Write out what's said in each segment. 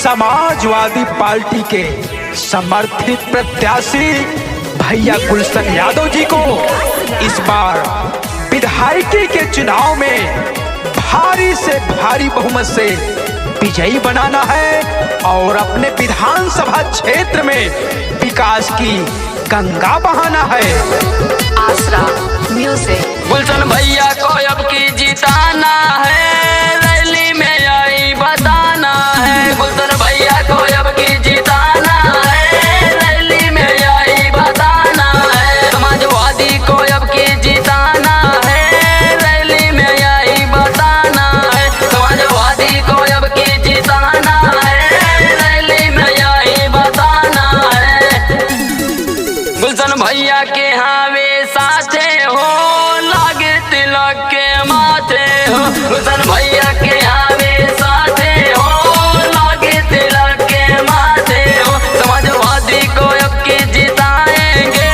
समाजवादी पार्टी के समर्थित प्रत्याशी भैया गुलशन यादव जी को इस बार विधायकी के चुनाव में भारी से भारी बहुमत से विजयी बनाना है और अपने विधानसभा क्षेत्र में विकास की गंगा बहाना है। आसरा म्यूजिक। गुलशन भैया को अब की जिताना है, रैली में आई बताना है। गुलशन भैया को अब की जिताना है, रैली में आई बताना है। समाजवादी को अब की जिताना है, रैली में आई बताना है। समाजवादी को अब की जिताना है, रैली में आई बताना है। गुलशन भैया के हावे साथे हो, लागे तिलक के माथे हो। गुलशन भैया के आवे साथे हो, लागे तिलक के माथे हो। समाजवादी को अब की जिताएंगे,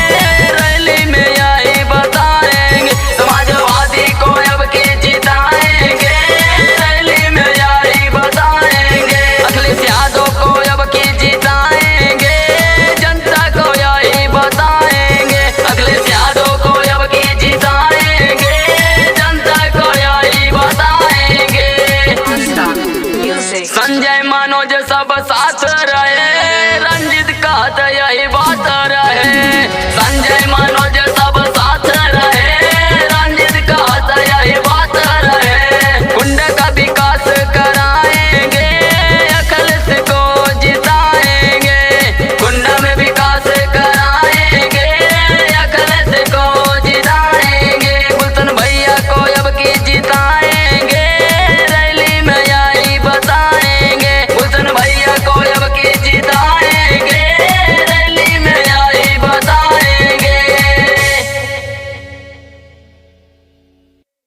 रैली में आई बताएंगे। समाजवादी को अब की जिताएंगे, रैली में आई बताएंगे। अखिलेश यादव को अब की जिताएंगे, जनता को आई बताएंगे। अखिलेश यादव को अब की जिताएंगे, जनता को आई बताएंगे। आसरा म्यूजिक। संजय मनोज सब